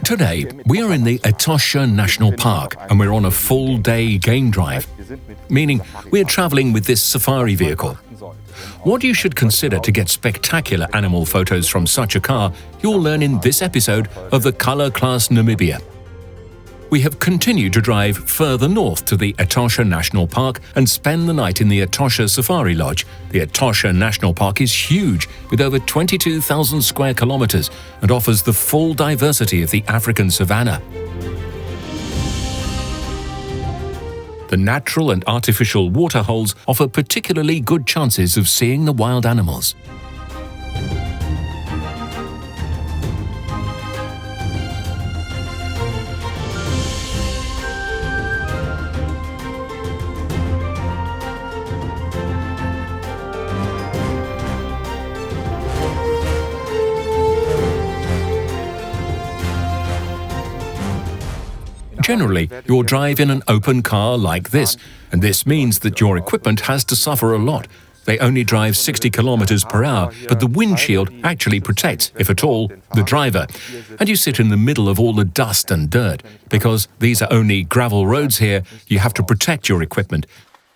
Today, we are in the Etosha National Park and we're on a full-day game drive, meaning we're traveling with this safari vehicle. What you should consider to get spectacular animal photos from such a car, you'll learn in this episode of the Colourclass Namibia. We have continued to drive further north to the Etosha National Park and spend the night in the Etosha Safari Lodge. The Etosha National Park is huge, with over 22,000 square kilometers, and offers the full diversity of the African savanna. The natural and artificial waterholes offer particularly good chances of seeing the wild animals. Generally, you'll drive in an open car like this, and this means that your equipment has to suffer a lot. They only drive 60 kilometers per hour, but the windshield actually protects, if at all, the driver. And you sit in the middle of all the dust and dirt. Because these are only gravel roads here, you have to protect your equipment.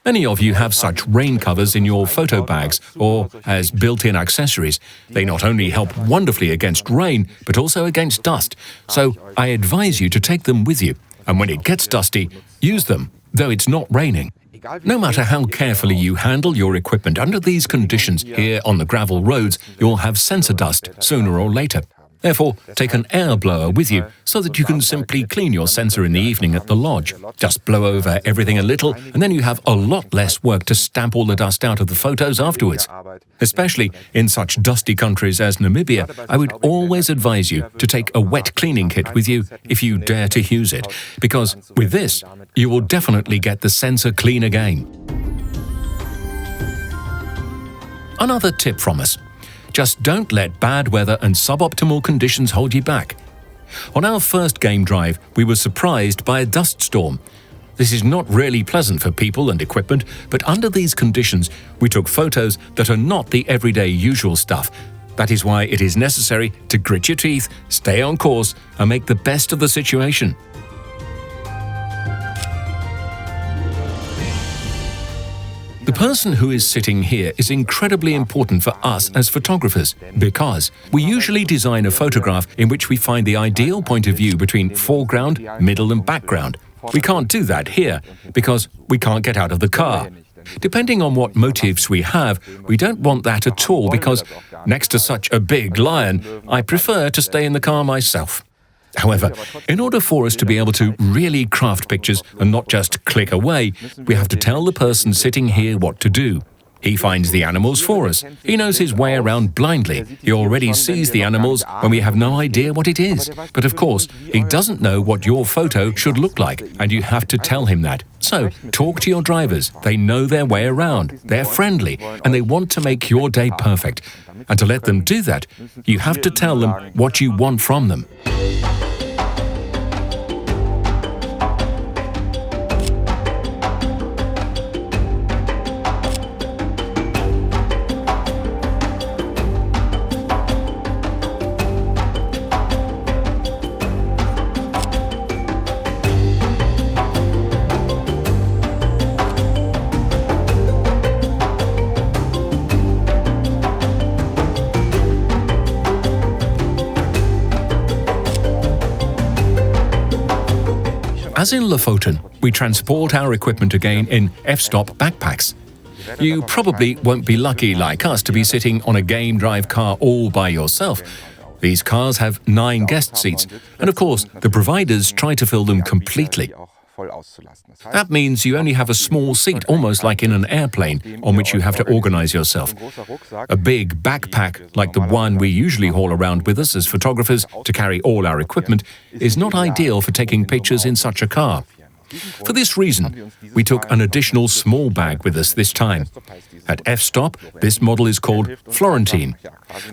Many of you have such rain covers in your photo bags or as built-in accessories. They not only help wonderfully against rain, but also against dust. So I advise you to take them with you. And when it gets dusty, use them, though it's not raining. No matter how carefully you handle your equipment under these conditions here on the gravel roads, you'll have sensor dust sooner or later. Therefore, take an air blower with you so that you can simply clean your sensor in the evening at the lodge. Just blow over everything a little, and then you have a lot less work to stamp all the dust out of the photos afterwards. Especially in such dusty countries as Namibia, I would always advise you to take a wet cleaning kit with you if you dare to use it, because with this, you will definitely get the sensor clean again. Another tip from us. Just don't let bad weather and suboptimal conditions hold you back. On our first game drive, we were surprised by a dust storm. This is not really pleasant for people and equipment, but under these conditions, we took photos that are not the everyday usual stuff. That is why it is necessary to grit your teeth, stay on course, and make the best of the situation. The person who is sitting here is incredibly important for us as photographers because we usually design a photograph in which we find the ideal point of view between foreground, middle and background. We can't do that here because we can't get out of the car. Depending on what motives we have, we don't want that at all because next to such a big lion, I prefer to stay in the car myself. However, in order for us to be able to really craft pictures and not just click away, we have to tell the person sitting here what to do. He finds the animals for us. He knows his way around blindly. He already sees the animals when we have no idea what it is. But of course, he doesn't know what your photo should look like, and you have to tell him that. So, talk to your drivers. They know their way around. They're friendly, and they want to make your day perfect. And to let them do that, you have to tell them what you want from them. As in Lofoten, we transport our equipment again in f-stop backpacks. You probably won't be lucky like us to be sitting on a game drive car all by yourself. These cars have 9 guest seats, and of course, the providers try to fill them completely. That means you only have a small seat, almost like in an airplane, on which you have to organize yourself. A big backpack, like the one we usually haul around with us as photographers to carry all our equipment, is not ideal for taking pictures in such a car. For this reason, we took an additional small bag with us this time. At f-stop, this model is called Florentine,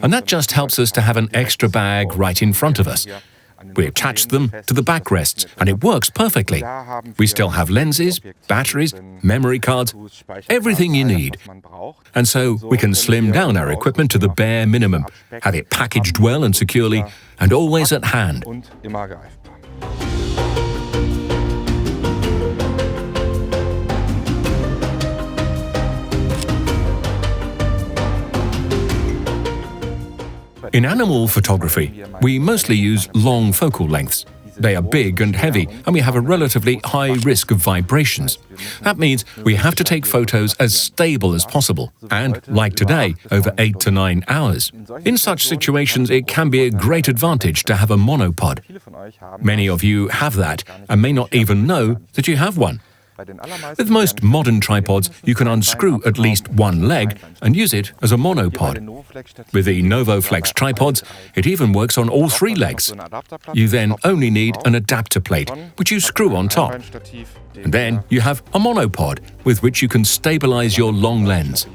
and that just helps us to have an extra bag right in front of us. We attached them to the backrests, and it works perfectly. We still have lenses, batteries, memory cards, everything you need. And so we can slim down our equipment to the bare minimum, have it packaged well and securely, and always at hand. In animal photography, we mostly use long focal lengths. They are big and heavy, and we have a relatively high risk of vibrations. That means we have to take photos as stable as possible, and, like today, over 8 to 9 hours. In such situations, it can be a great advantage to have a monopod. Many of you have that, and may not even know that you have one. With most modern tripods, you can unscrew at least one leg and use it as a monopod. With the NovoFlex tripods, it even works on all 3 legs. You then only need an adapter plate, which you screw on top. And then you have a monopod, with which you can stabilize your long lens.